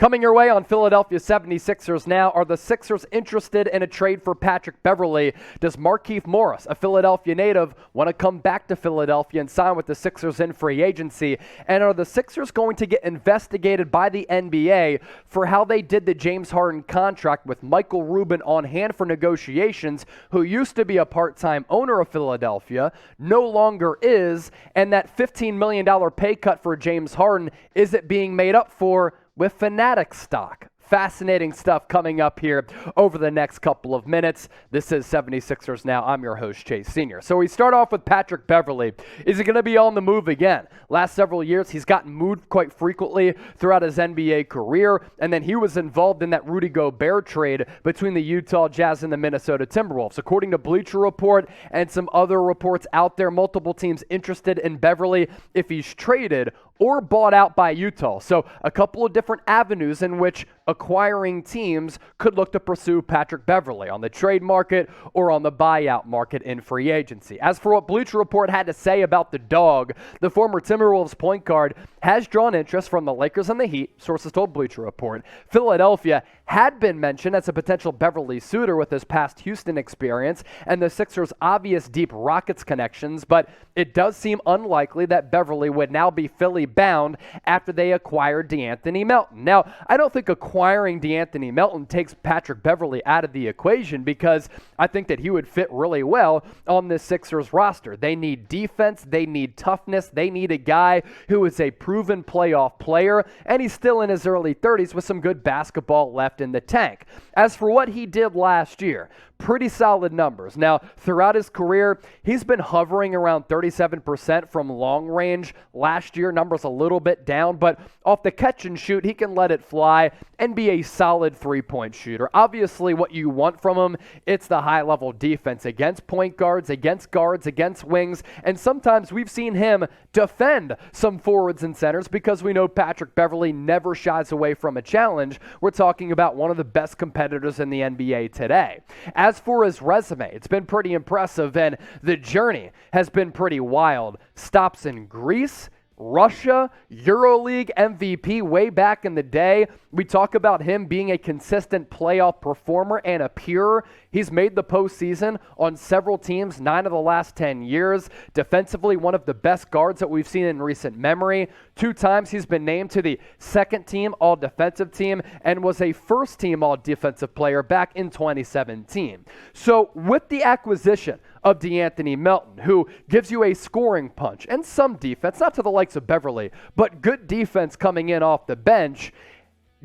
Coming your way on Philadelphia 76ers now. Are the Sixers interested in a trade for Patrick Beverley? Does Markieff Morris, a Philadelphia native, want to come back to Philadelphia and sign with the Sixers in free agency? And are the Sixers going to get investigated by the NBA for how they did the James Harden contract with Michael Rubin on hand for negotiations, who used to be a part-time owner of Philadelphia, no longer is, and that $15 million pay cut for James Harden, is it being made up for with Fanatic stock? Fascinating stuff coming up here over the next couple of minutes. This is 76ers Now. I'm your host, Chase Sr. So we start off with Patrick Beverley. Is he going to be on the move again? Last several years, he's gotten moved quite frequently throughout his NBA career, and then he was involved in that Rudy Gobert trade between the Utah Jazz and the Minnesota Timberwolves. According to Bleacher Report and some other reports out there, multiple teams interested in Beverley if he's traded or bought out by Utah. So a couple of different avenues in which acquiring teams could look to pursue Patrick Beverley, on the trade market or on the buyout market in free agency. As for what Bleacher Report had to say about the dog, the former Timberwolves point guard has drawn interest from the Lakers and the Heat, sources told Bleacher Report. Philadelphia had been mentioned as a potential Beverley suitor with his past Houston experience and the Sixers' obvious deep Rockets connections, but it does seem unlikely that Beverley would now be Philly bound after they acquired DeAnthony Melton. Now, I don't think acquiring DeAnthony Melton takes Patrick Beverley out of the equation, because I think that he would fit really well on this Sixers roster. They need defense, they need toughness, they need a guy who is a proven playoff player, and he's still in his early 30s with some good basketball left in the tank. As for what he did last year, pretty solid numbers. Now, throughout his career, he's been hovering around 37% from long range. Last year, numbers a little bit down, but off the catch and shoot, he can let it fly and be a solid three-point shooter. Obviously, what you want from him, it's the high-level defense against point guards, against wings, and sometimes we've seen him defend some forwards and centers because we know Patrick Beverley never shies away from a challenge. We're talking about one of the best competitors in the NBA today. As for his resume, it's been pretty impressive, and the journey has been pretty wild. Stops in Greece, Russia, EuroLeague MVP way back in the day. We talk about him being a consistent playoff performer and a peer. He's made the postseason on several teams, 9 of the last 10 years. Defensively, one of the best guards that we've seen in recent memory. 2 times he's been named to the second team all-defensive team and was a first-team all-defensive player back in 2017. So with the acquisition of DeAnthony Melton, who gives you a scoring punch and some defense, not to the likes of Beverley, but good defense coming in off the bench,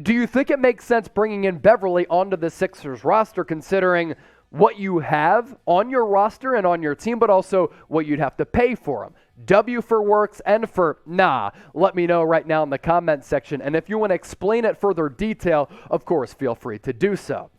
do you think it makes sense bringing in Beverley onto the Sixers roster, considering what you have on your roster and on your team, but also what you'd have to pay for him? W for works, N for nah. Let me know right now in the comment section. And if you want to explain it further detail, of course, feel free to do so.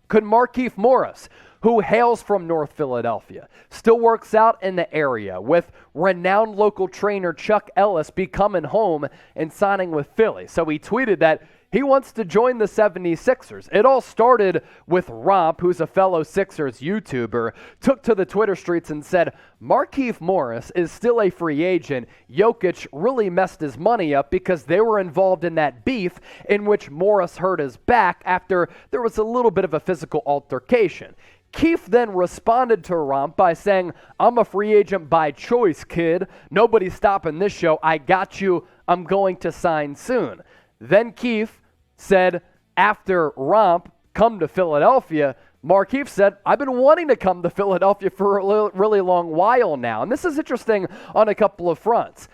Could Markieff Morris, who hails from North Philadelphia, still works out in the area, with renowned local trainer Chuck Ellis be coming home and signing with Philly? So he tweeted that he wants to join the 76ers. It all started with Romp, who's a fellow Sixers YouTuber, took to the Twitter streets and said, Markieff Morris is still a free agent. Jokic really messed his money up because they were involved in that beef in which Morris hurt his back after there was a little bit of a physical altercation. Keefe then responded to Romp by saying, I'm a free agent by choice, kid. Nobody's stopping this show. I got you. I'm going to sign soon. Then Keefe said, after Romp come to Philadelphia, Markieff said, I've been wanting to come to Philadelphia for a really long while now. And this is interesting on a couple of fronts.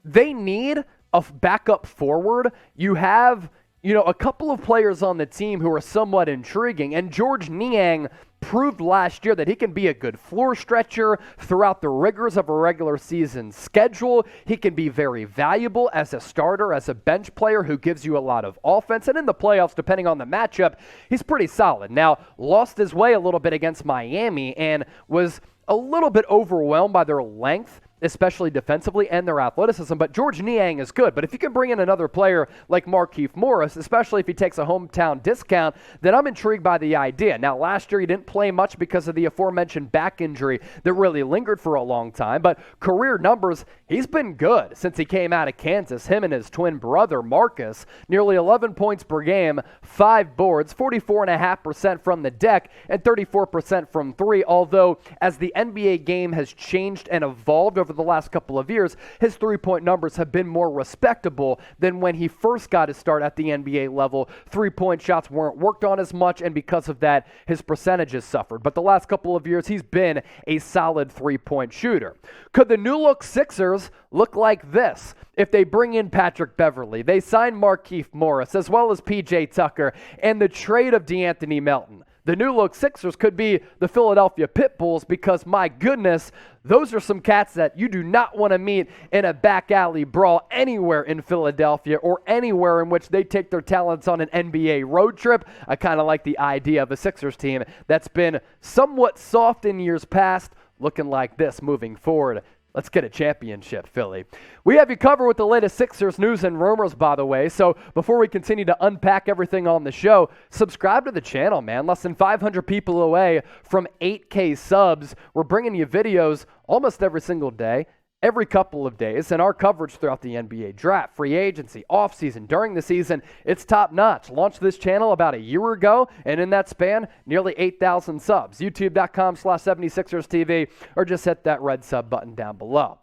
They need a backup forward. You have, a couple of players on the team who are somewhat intriguing. And George Niang proved last year that he can be a good floor stretcher throughout the rigors of a regular season schedule. He can be very valuable as a starter, as a bench player who gives you a lot of offense. And in the playoffs, depending on the matchup, he's pretty solid. Now, lost his way a little bit against Miami and was a little bit overwhelmed by their length especially defensively, and their athleticism. But George Niang is good. But if you can bring in another player like Markieff Morris, especially if he takes a hometown discount, then I'm intrigued by the idea. Now, last year he didn't play much because of the aforementioned back injury that really lingered for a long time. But career numbers, he's been good since he came out of Kansas. Him and his twin brother, Marcus, nearly 11 points per game, 5 boards, 44.5% from the deck, and 34% from three. Although, as the NBA game has changed and evolved over the last couple of years, his three-point numbers have been more respectable than when he first got his start at the NBA level. Three-point shots weren't worked on as much, and because of that, his percentages suffered. But the last couple of years, he's been a solid three-point shooter. Could the new-look Sixers look like this if they bring in Patrick Beverley, they sign Markieff Morris, as well as P.J. Tucker, and the trade of DeAnthony Melton? The new-look Sixers could be the Philadelphia Pitbulls because, my goodness, those are some cats that you do not want to meet in a back alley brawl anywhere in Philadelphia or anywhere in which they take their talents on an NBA road trip. I kind of like the idea of a Sixers team that's been somewhat soft in years past, looking like this moving forward. Let's get a championship, Philly. We have you covered with the latest Sixers news and rumors, by the way. So before we continue to unpack everything on the show, subscribe to the channel, man. Less than 500 people away from 8K subs. We're bringing you videos almost every single day, every couple of days, and our coverage throughout the NBA draft, free agency, offseason, during the season, it's top-notch. Launched this channel about a year ago, and in that span, nearly 8,000 subs. YouTube.com/76erstv, or just hit that red sub button down below.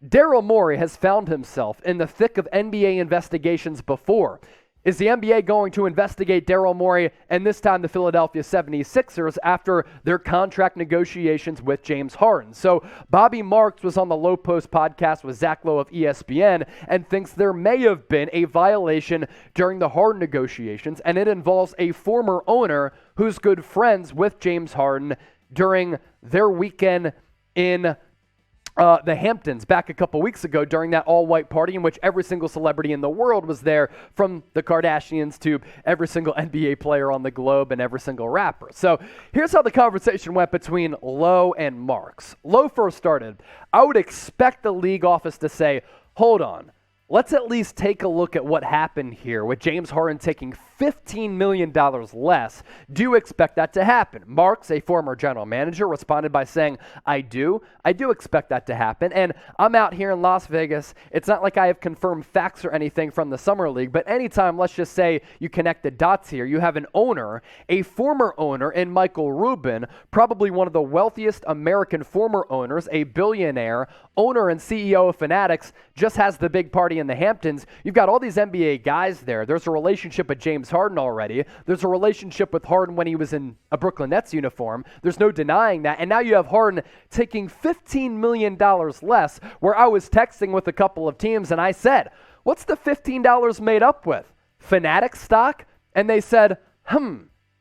Daryl Morey has found himself in the thick of NBA investigations before. Is the NBA going to investigate Daryl Morey and this time the Philadelphia 76ers after their contract negotiations with James Harden? So Bobby Marks was on the Low Post podcast with Zach Lowe of ESPN and thinks there may have been a violation during the Harden negotiations, and it involves a former owner who's good friends with James Harden during their weekend in the Hamptons back a couple weeks ago during that all-white party in which every single celebrity in the world was there, from the Kardashians to every single NBA player on the globe and every single rapper. So here's how the conversation went between Lowe and Marks. Lowe first started, I would expect the league office to say, hold on, let's at least take a look at what happened here with James Harden taking $15 million less. Do you expect that to happen? Marks, a former general manager, responded by saying, I do expect that to happen. And I'm out here in Las Vegas. It's not like I have confirmed facts or anything from the Summer League, but anytime, let's just say you connect the dots here, you have an owner, a former owner in Michael Rubin, probably one of the wealthiest American former owners, a billionaire, owner and CEO of Fanatics, just has the big party in the Hamptons. You've got all these NBA guys there. There's a relationship with James Harden already. There's a relationship with Harden when he was in a Brooklyn Nets uniform. There's no denying that. And now you have Harden taking $15 million less, where I was texting with a couple of teams and I said, what's the $15 made up with? Fanatics stock? And they said,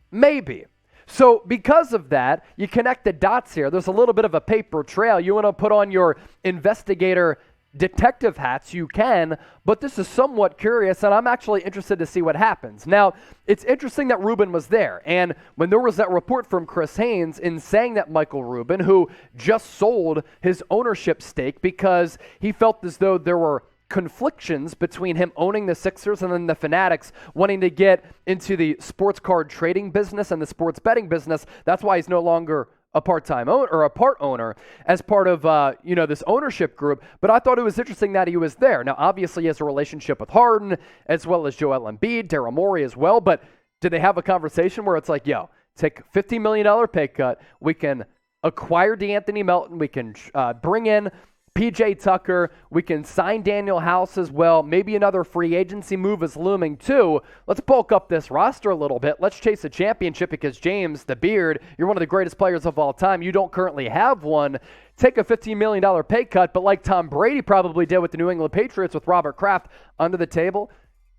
maybe. So because of that, you connect the dots here. There's a little bit of a paper trail. You want to put on your investigator detective hats, you can, but this is somewhat curious, and I'm actually interested to see what happens. Now, it's interesting that Rubin was there, and when there was that report from Chris Haynes in saying that Michael Rubin, who just sold his ownership stake because he felt as though there were conflictions between him owning the Sixers and then the Fanatics wanting to get into the sports card trading business and the sports betting business. That's why he's no longer a part-time owner or a part owner as part of this ownership group. But I thought it was interesting that he was there. Now, obviously, he has a relationship with Harden as well as Joel Embiid, Daryl Morey as well. But did they have a conversation where it's like, yo, take $50 million pay cut. We can acquire DeAnthony Melton. We can bring in P.J. Tucker, we can sign Daniel House as well. Maybe another free agency move is looming too. Let's bulk up this roster a little bit. Let's chase a championship because James, the Beard, you're one of the greatest players of all time. You don't currently have one. Take a $15 million pay cut, but like Tom Brady probably did with the New England Patriots with Robert Kraft under the table,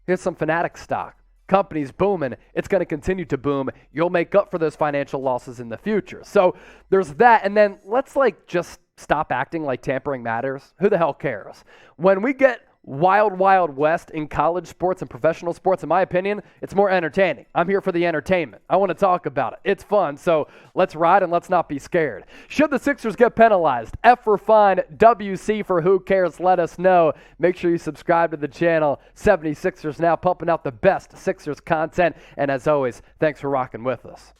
here's some Fanatics stock. Company's booming. It's going to continue to boom. You'll make up for those financial losses in the future. So there's that. And then let's just stop acting like tampering matters. Who the hell cares? When we get wild, wild west in college sports and professional sports. In my opinion, it's more entertaining. I'm here for the entertainment. I want to talk about it. It's fun, so let's ride and let's not be scared. Should the Sixers get penalized? F for fine, WC for who cares? Let us know. Make sure you subscribe to the channel. 76ers now pumping out the best Sixers content. And as always, thanks for rocking with us.